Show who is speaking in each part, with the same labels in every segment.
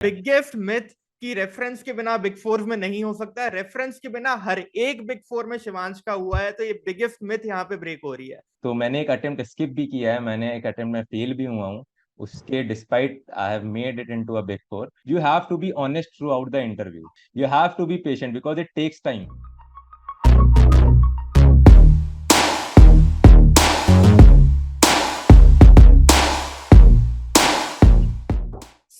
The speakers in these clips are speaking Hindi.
Speaker 1: बिगेस्ट मिथ कि रेफरेंस के बिना बिग फोर में नहीं हो सकता है, रेफरेंस के बिना हर एक बिग फोर में शिवांश का हुआ है, तो ये बिगेस्ट मिथ यहाँ पे ब्रेक हो रही है।
Speaker 2: तो मैंने एक अटेम्प्ट स्किप भी किया है, मैंने एक अटेम्प्ट में फेल भी हुआ हूँ, उसके despite I have made it into a big four. You have to be honest throughout the interview, you have to be patient because it takes time.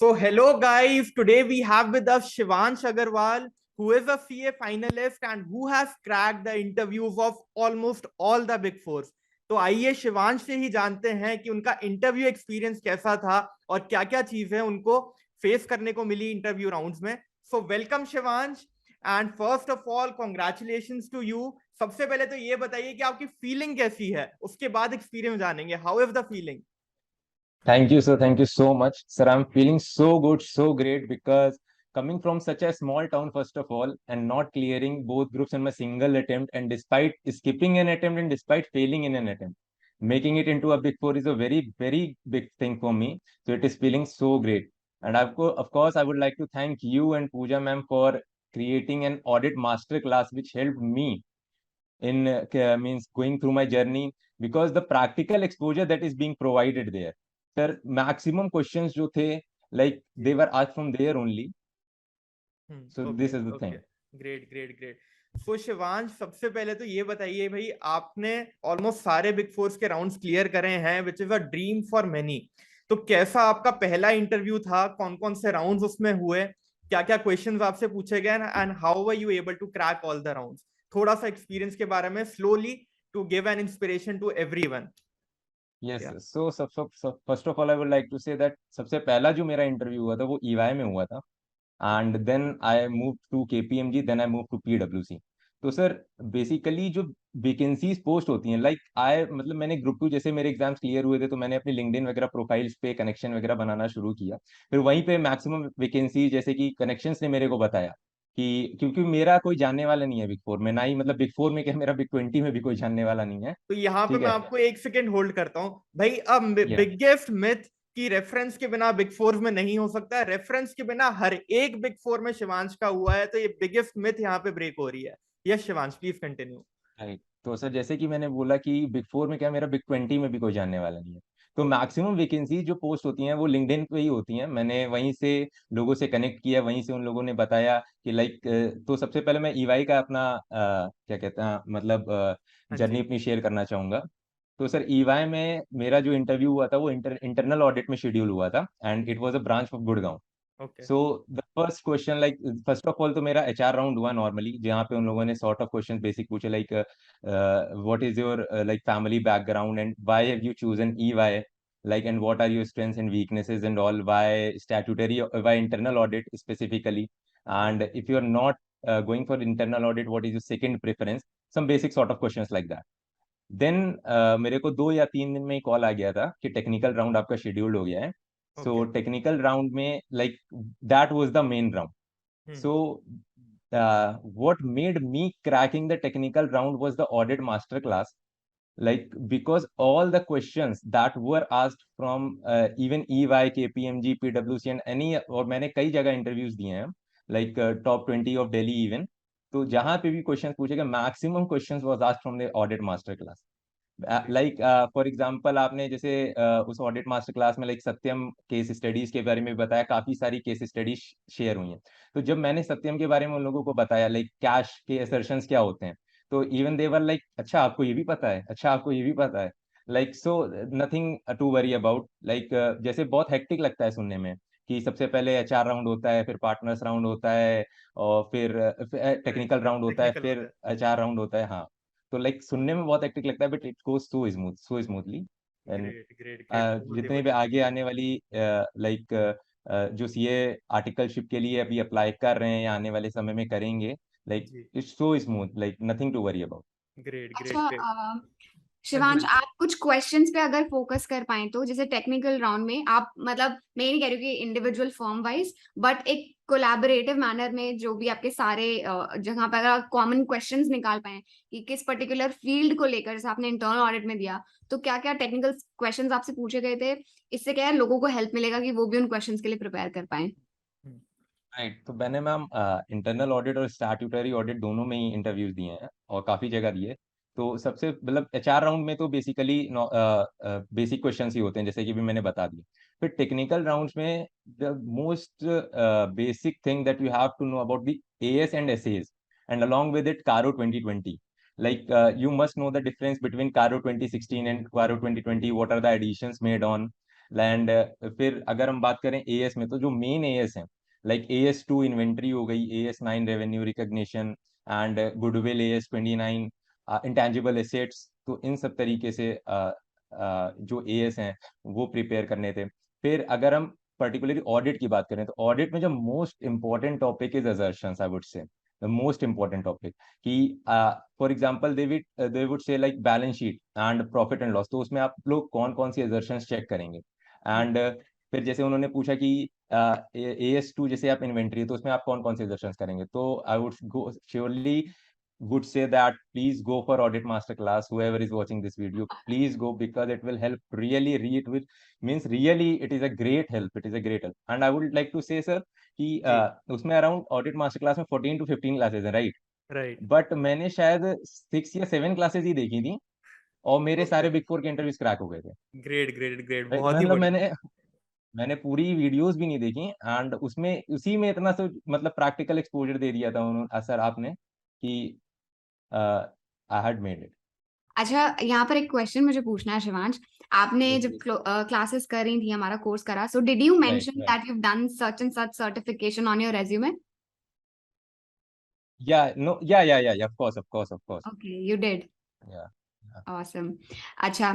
Speaker 1: So hello guys, today we have with us Shivansh Agarwal, who is a CA finalist and who has cracked the interviews of almost all the big fours. तो आइए शिवांश से ही जानते हैं कि उनका इंटरव्यू एक्सपीरियंस कैसा था और क्या क्या चीजें उनको फेस करने को मिली इंटरव्यू राउंड्स में। So welcome Shivansh, and first of all congratulations to you. सबसे पहले तो ये बताइए कि आपकी फीलिंग कैसी है, उसके बाद एक्सपीरियंस जानेंगे। How is the feeling?
Speaker 2: Thank you, sir. Thank you so much, sir. I'm feeling so good, so great because coming from such a small town, first of all, and not clearing both groups in my single attempt, and despite skipping an attempt and despite failing in an attempt, making it into a big four is a very, very big thing for me. So it is feeling so great. And of course, I would like to thank you and Pooja ma'am for creating an audit master class, which helped me in means going through my journey because the practical exposure that is being provided there, sir, maximum questions jo the, like they were asked from there only. So
Speaker 1: okay
Speaker 2: this is the
Speaker 1: okay,
Speaker 2: thing.
Speaker 1: Great great great. So Shivansh, सबसे पहले तो ये बताइए भाई, आपने ऑलमोस्ट सारे बिग फोर्स के राउंड्स क्लियर करे हैं, which is a dream for many. तो कैसा आपका पहला इंटरव्यू था, कौन कौन से राउंड्स उसमें हुए, क्या क्या क्वेश्चंस आपसे पूछे गए, and how were you able to crack all the rounds? थोड़ा सा एक्सपीरियंस के बारे में slowly, to give an inspiration to everyone.
Speaker 2: Yes,
Speaker 1: या
Speaker 2: so first of all I would like to say that सबसे पहला जो मेरा इंटरव्यू हुआ था वो EY में हुआ था, and then I move to KPMG, then I move to PwC। तो सर बेसिकली जो वैकेंसीज पोस्ट होती हैं, लाइक आई मतलब मैंने ग्रुप टू जैसे मेरे एग्जाम्स क्लियर हुए थे तो मैंने अपनी लिंक्डइन वगैरह प्रोफाइल्स पे कनेक्शन वगैरह बनाना शुरू किया। फिर वहीं पे मैक्सिमम वैकेंसी जैसे कि कनेक्शंस ने मेरे को बताया कि क्योंकि मेरा कोई जानने वाला नहीं है बिग फोर में, ना ही मतलब बिग फोर में क्या, मेरा बिग 20 में भी कोई जानने वाला नहीं है।
Speaker 1: तो यहाँ पे
Speaker 2: ठीक
Speaker 1: मैं
Speaker 2: है।
Speaker 1: आपको एक सेकेंड होल्ड करता हूँ भाई। अब
Speaker 2: या
Speaker 1: बिगेस्ट मिथ कि रेफरेंस के बिना बिग फोर में नहीं हो सकता है, रेफरेंस के बिना हर एक बिग फोर में शिवांश का हुआ है, तो ये बिगेस्ट मिथ यहाँ पे ब्रेक हो रही है। Yes Shivansh, please continue.
Speaker 2: Right. तो सर जैसे कि मैंने बोला कि बिग फोर में क्या, मेरा बिग 20 में भी कोई जानने वाला नहीं है। तो मैक्सिमम वैकेंसी जो पोस्ट होती हैं वो लिंक्डइन पे ही होती हैं, मैंने वहीं से लोगों से कनेक्ट किया, वहीं से उन लोगों ने बताया कि लाइक, तो सबसे पहले मैं EY का अपना क्या कहते हैं मतलब
Speaker 1: हाँ
Speaker 2: जर्नी
Speaker 1: जी।
Speaker 2: अपनी शेयर करना चाहूंगा। तो सर EY में मेरा जो इंटरव्यू हुआ था वो इंटरनल ऑडिट में शेड्यूल हुआ था, and it was a branch of Gurgaon.
Speaker 1: Okay.
Speaker 2: So the first question, like first of all तो मेरा HR राउंड हुआ नॉर्मली, जहाँ पे उन लोगों ने सॉर्ट ऑफ क्वेश्चन बेसिक पूछे, like what is your like family background and why have you chosen EY, like and what are your strengths and weaknesses and all, why statutory, why internal audit specifically, and if you are not going for internal audit, what is your second preference, some basic sort of questions like that. Then मेरे को 2 या 3 दिन में ही कॉल आ गया था कि टेक्निकल राउंड आपका शेड्यूल्ड हो गया है। So
Speaker 1: okay.
Speaker 2: टेक्निकल राउंड में like that was the main round. So what made me cracking the technical round was the audit master class, like because all the questions that were asked from even EY, KPMG, PwC and any, और मैंने कई जगह इंटरव्यूज दिए हैं, like top 20 of Delhi even, तो जहां पे भी क्वेश्चन पूछे गए maximum questions was asked from the audit master class. Like for example आपने जैसे उस ऑडिट मास्टर क्लास में लाइक सत्यम केस स्टडीज के बारे में भी बताया, काफी सारी केस स्टडीज शेयर हुई हैं। तो जब मैंने सत्यम के बारे में उन लोगों को बताया लाइक कैश के असर्शंस क्या होते हैं, तो इवन देवर लाइक अच्छा आपको ये भी पता है, अच्छा आपको ये भी पता है, like so nothing to worry about, like जैसे बहुत हेक्टिक लगता है सुनने में कि सबसे पहले HR राउंड होता है, फिर पार्टनर्स राउंड होता है, और फिर टेक्निकल राउंड होता है,
Speaker 1: टेक्निकल होता
Speaker 2: फिर
Speaker 1: है।
Speaker 2: HR राउंड होता है। हाँ, तो लाइक सुनने में बहुत हेक्टिक लगता है but it goes so smoothly. And
Speaker 1: great great great, बहुत ही
Speaker 2: जितने भी
Speaker 1: बढ़िया।
Speaker 2: आगे आने वाली लाइक जो CA आर्टिकलशिप के लिए अभी अप्लाई कर रहे हैं या आने वाले समय में करेंगे, लाइक
Speaker 1: जी।
Speaker 2: It's so smooth, like nothing to worry about.
Speaker 1: Great
Speaker 3: अच्छा
Speaker 1: ग्रेट ग्रेट। हाँ जी।
Speaker 3: शिवांश, आप कुछ क्वेश्चंस पे अगर फोकस कर पाए तो जैसे टेक्निकल राउंड में आप मतलब मैं नहीं कह रही हूँ कि इंडिविजुअल फर्म वाइज, बट एक कोलैबोरेटिव मैनर में जो भी आपके सारे जगह पे अगर आप कॉमन क्वेश्चंस निकाल पाए कि किस पर्टिकुलर फील्ड को लेकर, जैसे आपने इंटरनल ऑडिट में दिया, तो क्या क्या टेक्निकल क्वेश्चंस आपसे पूछे गए थे, इससे क्या है लोगों को हेल्प मिलेगा कि वो भी उन क्वेश्चंस के लिए प्रिपेयर कर पाए।
Speaker 2: राइट, तो मैंने मैम इंटरनल ऑडिट और स्टैट्यूटरी ऑडिट दोनों में ही इंटरव्यूज दिए हैं और काफी जगह दिए। तो सबसे मतलब एचआर राउंड में तो बेसिकली बेसिक क्वेश्चंस ही होते हैं, जैसे कि भी मैंने बता दिया। फिर टेक्निकल राउंड्स में the most basic thing that you have to know about the AS and SS and along with it CARO 2020, like you must know the difference between Caro 2016 and Caro 2020, what are the additions made on land। फिर अगर हम बात करें एएस में, तो जो मेन एएस है लाइक AS2 इन्वेंट्री हो गई, AS9 revenue recognition and goodwill, AS29 intangible assets. तो इन सब तरीके से जो एएस हैं वो प्रिपेयर करने थे। फिर अगर हम पर्टिकुलरली ऑडिट की बात करें, तो ऑडिट में जो most important topic is assertions, I would say the most important topic. कि for example they would say like balance sheet and profit and loss, तो उसमें आप लोग कौन कौन सी असर्शंस चेक करेंगे। एंड फिर जैसे उन्होंने पूछा कि AS2 जैसे आप इन्वेंट्री, तो उसमें आप कौन कौन से एग्जर्शंस करेंगे। तो आई would go surely would say that please go for audit master class, whoever is watching this video, please go, because it will help really it will means really it is a great help, it is a great help। And I would like to say sir कि उसमें अराउंड ऑडिट मास्टर क्लास में 14 to 15 क्लासेस है, राइट।
Speaker 1: राइट।
Speaker 2: बट मैंने शायद 6 या 7 क्लासेस ही देखी थी और मेरे सारे बिग फोर के इंटरव्यूज क्रैक हो गए थे।
Speaker 1: Great great great,
Speaker 2: Right?
Speaker 1: बहुत ही
Speaker 2: मतलब
Speaker 1: बढ़िया।
Speaker 2: मैंने पूरी वीडियोस भी नहीं देखी एंड उसमें उसी में इतना सा मतलब प्रैक्टिकल एक्सपोजर दे दिया था उन्होंने सर आपने कि आई हैड मेड इट।
Speaker 3: अच्छा, यहाँ पर एक क्वेश्चन मुझे पूछना है शिवांश। आपने जब क्लासेस कर रही थी, हमारा कोर्स करा, so did you
Speaker 2: right
Speaker 3: mention that you done such and such certification on your resume?
Speaker 2: या नो या of course
Speaker 3: okay, you did.
Speaker 2: या
Speaker 3: ऑसम। अच्छा,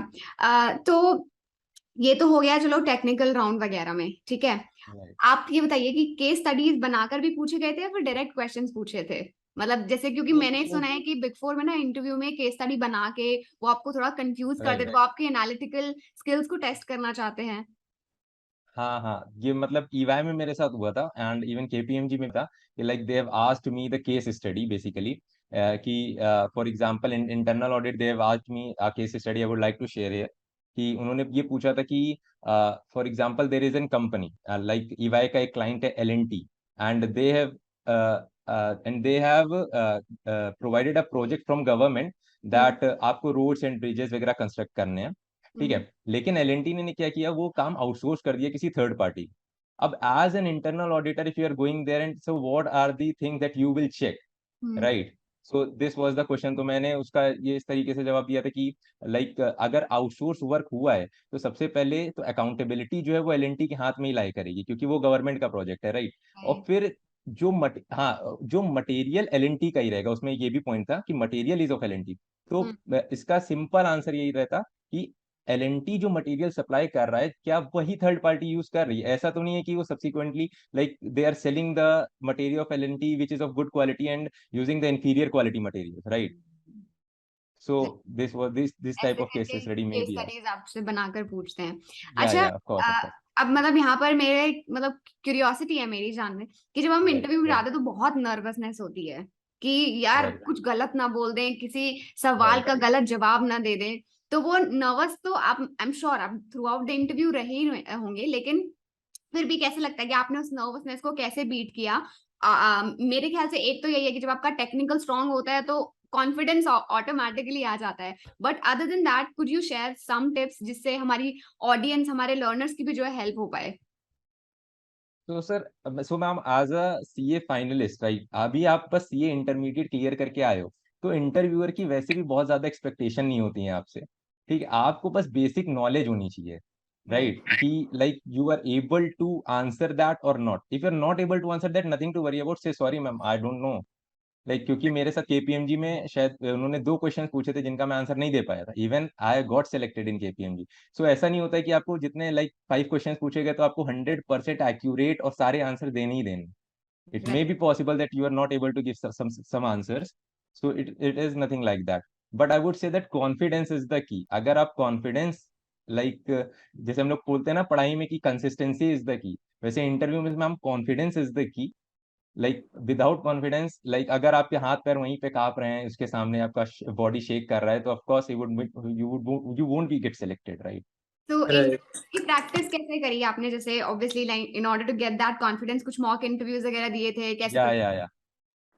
Speaker 3: तो ये तो हो गया चलो टेक्निकल राउंड वगैरह में, ठीक है।
Speaker 2: राइट
Speaker 3: आप ये बताइए कि केस स्टडीज बनाकर भी पूछे गए थे या फिर डायरेक्ट क्वेश्चंस पूछे थे? मतलब जैसे, क्योंकि मैंने सुना है कि बिग फोर में ना इंटरव्यू में केस स्टडी बना के वो आपको थोड़ा कंफ्यूज कर देते,
Speaker 2: राइट।
Speaker 3: वो आपकी एनालिटिकल स्किल्स को टेस्ट करना चाहते हैं।
Speaker 2: हाँ हाँ, ये मतलब ईवाई में मेरे साथ हुआ था एंड इवन KPMG में था कि like they have asked me the case study basically, कि for example in internal audit they have asked me a case study I would like to share here. कि उन्होंने ये पूछा था कि for example there is an company like EY का एक क्लाइंट है LNT and they have provided a project from government that आपको रोड्स एंड ब्रिजेस वगैरह कंस्ट्रक्ट करने हैं, ठीक है। लेकिन LNT ने क्या किया, वो काम आउटसोर्स कर दिया किसी थर्ड पार्टी। अब as an internal auditor if you are going there and so what are the things that you will check, right. So this was the question. तो मैंने उसका ये इस तरीके से जवाब दिया था कि लाइक अगर आउटसोर्स वर्क हुआ है तो सबसे पहले तो अकाउंटेबिलिटी जो है वो LNT के हाथ में ही लाई करेगी, क्योंकि वो गवर्नमेंट का प्रोजेक्ट है, राइट। और फिर जो मटेरियल LNT का ही रहेगा, उसमें ये भी पॉइंट था कि मटेरियल इज ऑफ LNT। तो इसका सिंपल आंसर यही रहता कि LNT जो मटेरियल सप्लाई कर रहा है क्या वही थर्ड पार्टी यूज कर रही है। ऐसा तो नहीं है कि वो subsequently like they are selling the material of LNT which is of good quality and using the inferior quality materials, right? So this type
Speaker 3: ऐसे
Speaker 2: of
Speaker 3: करके
Speaker 2: cases ready
Speaker 3: case
Speaker 2: maybe asked।
Speaker 3: Studies आपसे बनाकर पूछते हैं।
Speaker 2: Yeah,
Speaker 3: अच्छा,
Speaker 2: yeah, of course, of course।
Speaker 3: अब मतलब यहाँ पर मेरे मतलब क्यूरियोसिटी है मेरी जानने कि जब हम
Speaker 2: Right,
Speaker 3: इंटरव्यू में
Speaker 2: right,
Speaker 3: जाते हैं तो बहुत नर्वसनेस होती है कि यार
Speaker 2: right,
Speaker 3: कुछ गलत ना बोल दें, किसी सवाल
Speaker 2: right,
Speaker 3: का गलत जवाब ना दे दें। तो वो नर्वस तो आप, आई एम श्योर आप थ्रू आउट द इंटरव्यू रहे ही होंगे, लेकिन फिर भी कैसे लगता है कि आपने उस नर्वसनेस को कैसे बीट किया? मेरे ख्याल से एक तो यही है कि जब आपका टेक्निकल स्ट्रांग होता है तो कॉन्फिडेंस ऑटोमेटिकली आ जाता है, but other than that could you share some tips जिससे हमारी ऑडियंस, हमारे लर्नर्स की भी जो है हेल्प हो पाए?
Speaker 2: तो sir so ma'am as a CA finalist, right, अभी आप बस CA इंटरमीडिएट क्लियर करके आए हो, तो इंटरव्यूअर की वैसे भी बहुत ज्यादा एक्सपेक्टेशन नहीं होती है आपसे, ठीक है। आपको बस बेसिक नॉलेज होनी चाहिए,
Speaker 3: राइट।
Speaker 2: राइट, कि like you are able to answer that और not. If you are not able to answer that, nothing to worry about, say sorry ma'am I don't know. Like क्योंकि मेरे साथ KPMG में शायद उन्होंने 2 क्वेश्चन पूछे थे जिनका मैं आंसर नहीं दे पाया था, even I got selected in KPMG। सो ऐसा नहीं होता है कि आपको जितने लाइक 5 क्वेश्चन पूछे गए तो आपको 100% एक्यूरेट और सारे आंसर देने ही देने। It may be possible that you are not able to give some answers, so it is nothing like that. But I would say that confidence is the key. अगर आप कॉन्फिडेंस लाइक जैसे हम लोग बोलते हैं ना पढ़ाई में कि कंसिस्टेंसी इज द की, वैसे इंटरव्यू में मैम कॉन्फिडेंस इज द की। लाइक विदाउट कॉन्फिडेंस, लाइक अगर आपके हाथ पैर वहीं पे कांप रहे हैं, उसके सामने आपका बॉडी शेक कर रहा है, तो of course you would you won't be get selected, right.
Speaker 3: तो
Speaker 1: Right.
Speaker 3: इनकी प्रैक्टिस कैसे करी आपने, जैसे obviously like in order to get that confidence कुछ मॉक इंटरव्यूज वगैरह दिए थे, कैसे
Speaker 2: या या या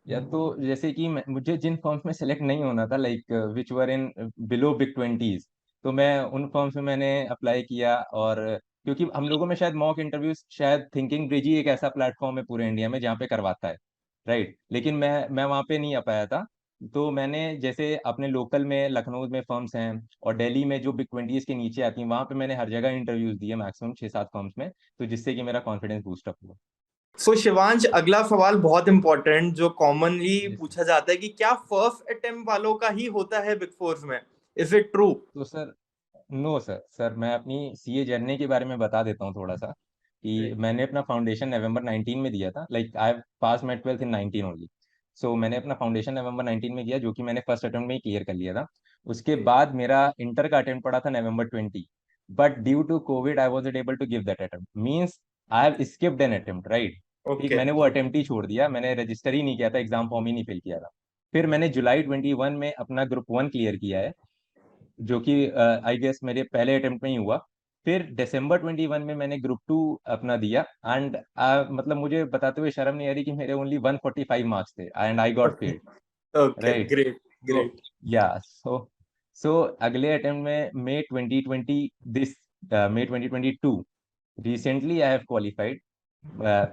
Speaker 2: या तो जैसे कि मुझे जिन फर्म्स में सेलेक्ट नहीं होना था, like which were in below big 20s, तो मैं उन फर्म्स में मैंने अप्लाई किया। और क्योंकि हम लोगों में शायद मॉक इंटरव्यूज, शायद थिंकिंग ब्रिज ही एक ऐसा प्लेटफॉर्म है पूरे इंडिया में जहाँ पे करवाता है, राइट। लेकिन मैं वहाँ पे नहीं आ पाया था। तो मैंने जैसे अपने लोकल में लखनऊ में फर्म्स हैं, और दिल्ली में जो बिग 20s के नीचे आती हैं, वहाँ पे मैंने हर जगह इंटरव्यूज दिए, मैक्सिमम 6-7 फर्म्स में, तो जिससे कि मेरा कॉन्फिडेंस बूस्ट अप हुआ।
Speaker 1: सो शिवांश, अगला सवाल बहुत इंपॉर्टेंट जो कॉमनली
Speaker 2: जी सर।
Speaker 1: पूछा जाता है कि क्या फर्स्ट अटेम्प्ट वालों का ही होता है बिग फोर्स में? Is it true?
Speaker 2: तो सर, नो सर मैं अपनी सीए जर्नी के बारे में बता देता हूँ थोड़ा सा। कि मैंने अपना फाउंडेशन नवंबर 19 में दिया था, like I pass my 12th in 19 only. सो मैंने अपना फाउंडेशन नवंबर 19 में किया, जो कि मैंने फर्स्ट अटेम्प्ट में ही क्लियर कर लिया था। उसके बाद मेरा इंटर का अटेम्प्ट पड़ा था नवंबर 20, but due to Covid I was able to give that attempt, means I have skipped an attempt, right. ठीक,
Speaker 1: ओके।
Speaker 2: मैंने वो अटेम्प्ट ही छोड़ दिया, मैंने रजिस्टर ही नहीं किया था, एग्जाम फॉर्म ही नहीं फिल किया था। फिर मैंने जुलाई 21 में अपना ग्रुप 1 क्लियर किया है, जो कि आई गेस मेरे पहले अटेम्प्ट में ही हुआ। फिर दिसंबर 21 में मैंने ग्रुप 2 अपना दिया, एंड मतलब मुझे बताते हुए शर्म नहीं आ रही कि मेरे ओनली 145 मार्क्स थे and I got failed,
Speaker 1: okay,
Speaker 2: right.
Speaker 1: Great
Speaker 2: तो
Speaker 1: ग्रेट।
Speaker 2: या सो अगले अटेम्प्ट में मई 2022 recently I have qualified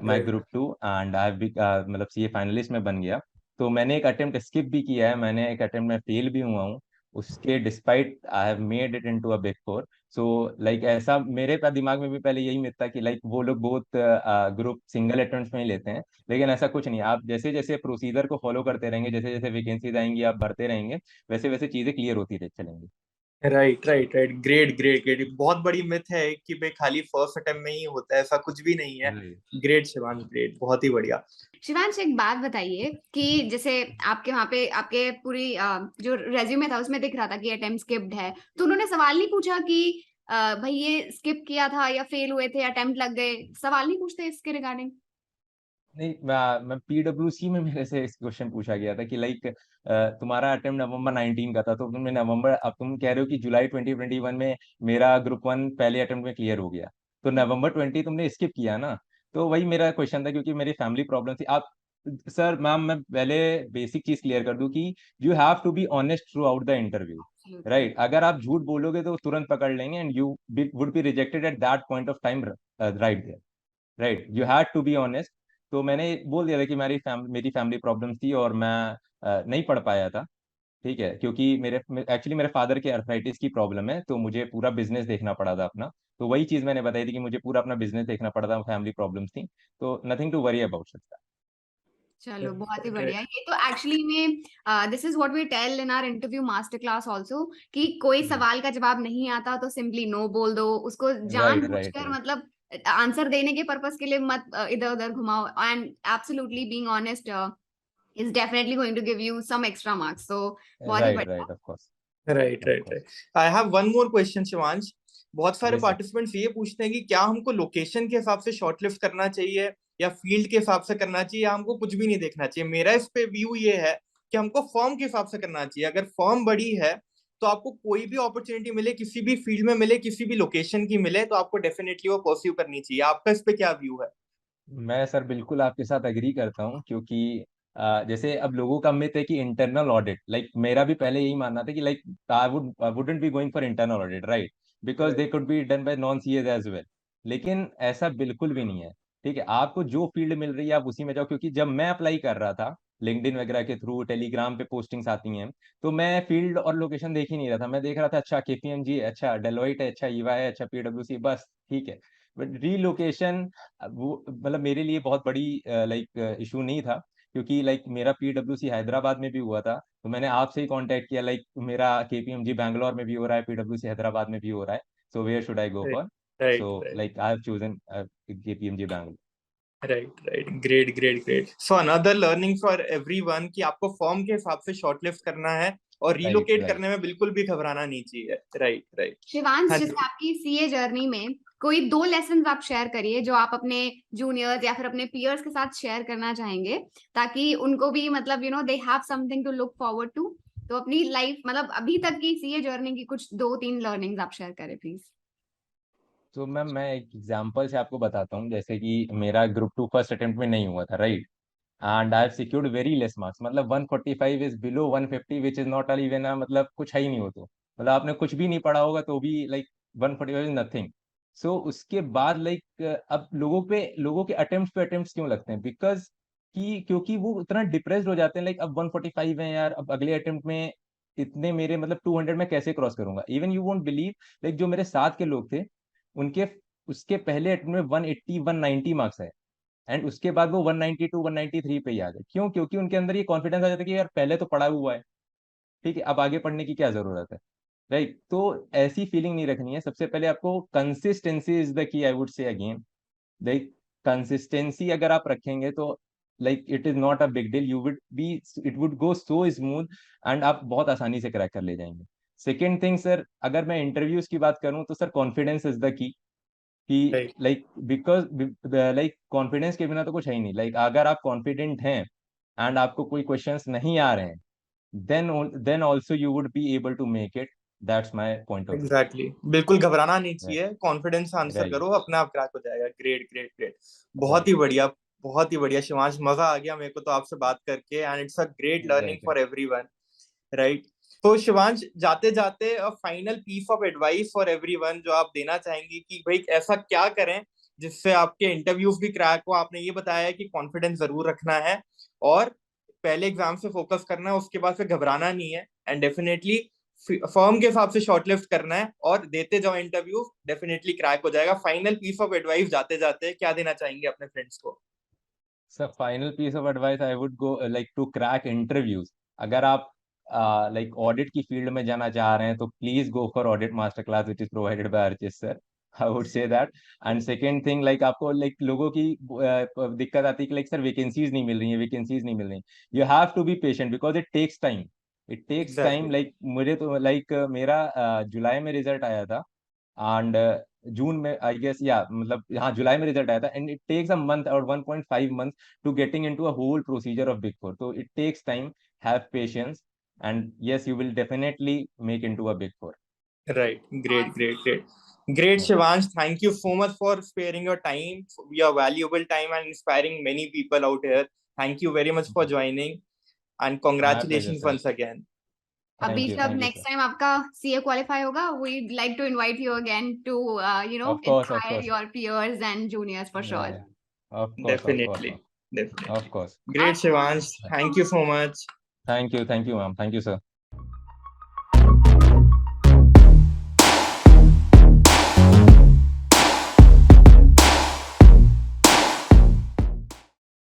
Speaker 2: my group 2 and I have मतलब सीए फाइनलिस्ट में बन गया। तो मैंने एक अटेम्प्ट स्किप भी किया है, मैंने एक अटेम्प्ट में फेल भी हुआ हूँ, उसके despite I have made it into a big 4। So like ऐसा मेरे पे दिमाग में भी पहले यही मिथ था कि लाइक वो लोग बहुत ग्रुप सिंगल अटेम्प्ट में ही लेते हैं, लेकिन ऐसा कुछ नहीं। आप जैसे जैसे प्रोसीजर को फॉलो करते रहेंगे, जैसे जैसे वैकेंसीज आएंगी आप भरते रहेंगे, वैसे वैसे चीजें क्लियर होती रह चलेंगी।
Speaker 1: Right right right, great great great. बहुत बड़ी मिथ है कि भाई खाली फर्स्ट अटेम्प्ट में ही होता है, ऐसा कुछ भी नहीं है।
Speaker 2: Right.
Speaker 1: ग्रेट शिवांश, ग्रेट, बहुत ही बढ़िया।
Speaker 3: शिवांश एक बात बताइए कि जैसे आपके वहाँ पे आपके पूरी जो रेज्यूमे था उसमें दिख रहा था कि अटेम्प्ट स्किप्ड है, तो उन्होंने सवाल नहीं पूछा कि भाई ये स्किप किया था या फेल हुए थे, अटेम्प्ट लग गए, सवाल नहीं पूछते इसके रिगार्डिंग?
Speaker 2: नहीं, मैं पीडब्ल्यूसी में मेरे से इस क्वेश्चन पूछा गया था कि लाइक तुम्हारा अटेम्प्ट नवंबर 19 का था, तो तुमने नवंबर, अब तुम कह रहे हो कि जुलाई 2021 में मेरा ग्रुप 1 पहले अटेम्प्ट में क्लियर हो गया, तो नवंबर 20 तुमने स्किप किया ना। तो वही मेरा क्वेश्चन था, क्योंकि मेरी फैमिली प्रॉब्लम थी। आप सर मैम, मैं पहले बेसिक चीज क्लियर कर दूं कि you have to be honest throughout the interview, right. अगर आप झूठ बोलोगे तो तुरंत पकड़ लेंगे, and you would be rejected at that point of time, right there, right. You had to be honest. तो मैंने बोल दिया था कि मेरी फैमिली प्रॉब्लम थी और मैं नहीं पढ़ पाया था, ठीक है, क्योंकि एक्चुअली मेरे फादर के अर्थराइटिस की प्रॉब्लम है, तो मुझे पूरा बिजनेस देखना पड़ा था अपना। तो वही चीज मैंने बताई थी कि मुझे पूरा अपना बिजनेस देखना पड़ा था, फैमिली प्रॉब्लम्स थी, तो नथिंग टू वरी अबाउट सकता।
Speaker 3: चलो बहुत ही बढ़िया। ये तो एक्चुअली में this is what we tell in our interview master class also, कि कोई सवाल का जवाब नहीं आता तो सिंपली नो बोल दो उसको,
Speaker 2: राइट राइट
Speaker 3: जानबूझकर
Speaker 2: राइट
Speaker 3: मतलब आंसर देने के पर्पस के लिए मत इधर उधर घुमाओ, and absolutely being honest is definitely going to give you some extra marks. So बहुत ही
Speaker 2: राइट
Speaker 3: बढ़िया।
Speaker 2: Right, of course
Speaker 1: right
Speaker 2: of
Speaker 1: right
Speaker 2: course.
Speaker 1: Right. I have one more question Shivansh. बहुत सारे
Speaker 2: यस सर।
Speaker 1: पार्टिसिपेंट्स ये पूछते हैं कि क्या हमको लोकेशन के हिसाब से शॉर्टलिस्ट करना चाहिए या फील्ड के हिसाब से करना चाहिए, या हमको कुछ भी नहीं देखना चाहिए? मेरा इस पे व्यू ये है कि हमको फॉर्म के हिसाब से करना चाहिए। अगर फॉर्म बड़ी है तो आपको कोई भी अपॉर्चुनिटी मिले, किसी भी फील्ड में मिले, किसी भी लोकेशन की मिले, तो आपको डेफिनेटली वो परस्यू करनी चाहिए। आपका इस पे क्या व्यू है?
Speaker 2: मैं सर बिल्कुल आपके साथ एग्री करता हूँ, क्योंकि जैसे अब लोगों का मिथ है कि इंटरनल ऑडिट, लाइक मेरा भी पहले यही मानना था कि like I wouldn't be going for internal audit, right, because they could be done by non CAs as well. लेकिन ऐसा बिल्कुल भी नहीं है, ठीक है। आपको जो फील्ड मिल रही है आप उसी में जाओ, क्योंकि जब मैं अप्लाई कर रहा था लिंक्डइन वगैरह के थ्रू, टेलीग्राम पे पोस्टिंग्स आती हैं, तो मैं फील्ड और लोकेशन देख ही नहीं रहा था। मैं देख रहा था अच्छा केपीएमजी, अच्छा डेलोइट है, अच्छा ईवाई है, अच्छा पीडब्ल्यूसी, बस ठीक है। बट रीलोकेशन वो मतलब मेरे लिए बहुत बड़ी लाइक इशू नहीं था, क्योंकि लाइक मेरा पीडब्ल्यूसी हैदराबाद में भी हुआ था, तो मैंने आपसे ही कांटेक्ट किया, लाइक मेरा केपीएमजी बैंगलोर में भी हो रहा है, पीडब्ल्यूसी हैदराबाद में भी हो रहा है, so where should I go for?
Speaker 1: Right
Speaker 2: so
Speaker 1: right
Speaker 2: like I have chosen KPMG Bangalore.
Speaker 1: Right right, great great great. So another learning for everyone कि आपको फॉर्म के हिसाब से शॉर्टलिस्ट करना है और
Speaker 2: राइट
Speaker 1: रीलोकेट
Speaker 2: राइट।
Speaker 1: करने में बिल्कुल भी घबराना नहीं चाहिए। Right right.
Speaker 3: शिवांश,
Speaker 1: हाँ
Speaker 3: जैसे
Speaker 1: जी।
Speaker 3: आपकी सीए जर्नी में कोई 2 लेसन आप शेयर करिए जो आप अपने जूनियर्स या फिर अपने पीयर्स के साथ शेयर करना चाहेंगे, ताकि उनको भी मतलब they have something to look forward to. तो अपनी लाइफ मतलब अभी तक की सीए जर्नी की कुछ 2-3 लर्निंग्स आप शेयर करें प्लीज।
Speaker 2: तो मैम मैं एक एग्जांपल से आपको बताता हूँ, जैसे कि मेरा ग्रुप 2 फर्स्ट अटेम्प्ट में नहीं हुआ था, right? And I have secured very less marks, मतलब 145 is below 150 which is not even, मतलब कुछ है ही नहीं हो, तो मतलब आपने कुछ भी नहीं पढ़ा होगा तो भी लाइक 145 इज नथिंग। सो उसके बाद लाइक अब लोगों के अटेम्प्ट पे अटेम्प्ट क्यों लगते हैं? बिकॉज क्योंकि वो उतना डिप्रेस्ड हो जाते हैं, लाइक अब 145 है यार, अब अगले अटेम्प्ट में इतने मेरे मतलब 200 में कैसे क्रॉस करूंगा? Even you won't believe, like जो मेरे साथ के लोग थे उनके उसके पहले अटेम्प्ट में 180 190 मार्क्स है, एंड उसके बाद वो 192 193 पे ही आ गए। क्यों? क्योंकि उनके अंदर ये कॉन्फिडेंस आ जाता है कि यार पहले तो पढ़ा हुआ है, ठीक है, अब आगे पढ़ने की क्या जरूरत है, राइट? तो ऐसी फीलिंग नहीं रखनी है। सबसे पहले आपको कंसिस्टेंसी इज द की, आई वुड से अगेन, लाइक कंसिस्टेंसी अगर आप रखेंगे तो like it is not a big deal, you would B, it would go so smooth, and आप बहुत आसानी से क्रैक कर ले जाएंगे। सेकेंड थिंग सर, अगर मैं इंटरव्यूज की बात करूं तो सर कॉन्फिडेंस इज द की, कि
Speaker 1: Right.
Speaker 2: Like because like confidence के बिना तो कुछ है ही नहीं। लाइक अगर आप कॉन्फिडेंट हैं एंड आपको कोई क्वेश्चंस नहीं आ रहे हैं, then also you would be able to make it. That's my point of view.
Speaker 1: Exactly बिल्कुल घबराना नहीं चाहिए, कॉन्फिडेंस आंसर
Speaker 2: राइट
Speaker 1: करो, अपने आप क्रैक हो जाएगा। ग्रेट ग्रेट ग्रेट, बहुत
Speaker 2: राइट
Speaker 1: ही बढ़िया, बहुत ही बढ़िया शिवांश, मजा आ गया मेरे को तो आपसे बात करके, and it's a great learning
Speaker 2: right
Speaker 1: for everyone, right? तो शिवांश, जाते जाते final piece of advice for everyone जो आप देना चाहेंगे कि भाई ऐसा क्या करें जिससे आपके इंटरव्यूज भी क्रैक हो। आपने ये बताया है कि कॉन्फिडेंस जरूर रखना है और पहले एग्जाम से फोकस करना है, उसके बाद फिर घबराना नहीं है, एंड डेफिनेटली फर्म के हिसाब से शॉर्टलिस्ट करना है और देते जाओ इंटरव्यू, डेफिनेटली क्रैक हो जाएगा। फाइनल पीस ऑफ एडवाइस जाते जाते क्या देना चाहेंगे अपने फ्रेंड्स को?
Speaker 2: Sir final piece of advice I would go like to crack interviews. अगर आप लाइक ऑडिट की फील्ड में जाना चाह रहे हैं तो please go for audit master class which is provided by RHS sir, I would say that. And second thing, like आपको लाइक लोगों की दिक्कत आती है कि लाइक सर वैकेंसीज नहीं मिल रही है, वैकेंसीज नहीं मिल रही। You have to be patient because it takes time, it takes time.
Speaker 1: Exactly.
Speaker 2: Like मुझे तो लाइक मेरा जुलाई में रिजल्ट आया था, एंड जून में आई गेस, या मतलब हाँ जुलाई में रिजल्ट आया था, and it takes a month और 1.5 month to getting into a whole procedure of big four, तो it takes time, have patience, and yes you will definitely make into a big four.
Speaker 1: Right. Great, great, great. Great, Shivansh. Thank you so much for sparing your time, your valuable time, and inspiring many people out here. Thank you very much for joining, and
Speaker 2: my pleasure
Speaker 1: congratulations
Speaker 2: sir,
Speaker 1: once again.
Speaker 3: Abhishek,
Speaker 2: thank you
Speaker 3: next
Speaker 2: sir.
Speaker 3: Time आपका सीए क्वालिफाई होगा, we'd like to invite you again to
Speaker 2: of course of
Speaker 3: inspire
Speaker 2: course,
Speaker 3: your peers and juniors for sure.
Speaker 2: Of course of course
Speaker 1: Definitely,
Speaker 2: of
Speaker 1: definitely.
Speaker 2: कोर्se।
Speaker 1: Great, Shivansh.
Speaker 3: Thank you so
Speaker 1: Thank you
Speaker 3: much.
Speaker 1: so much.
Speaker 2: Thank you ma'am, thank you sir.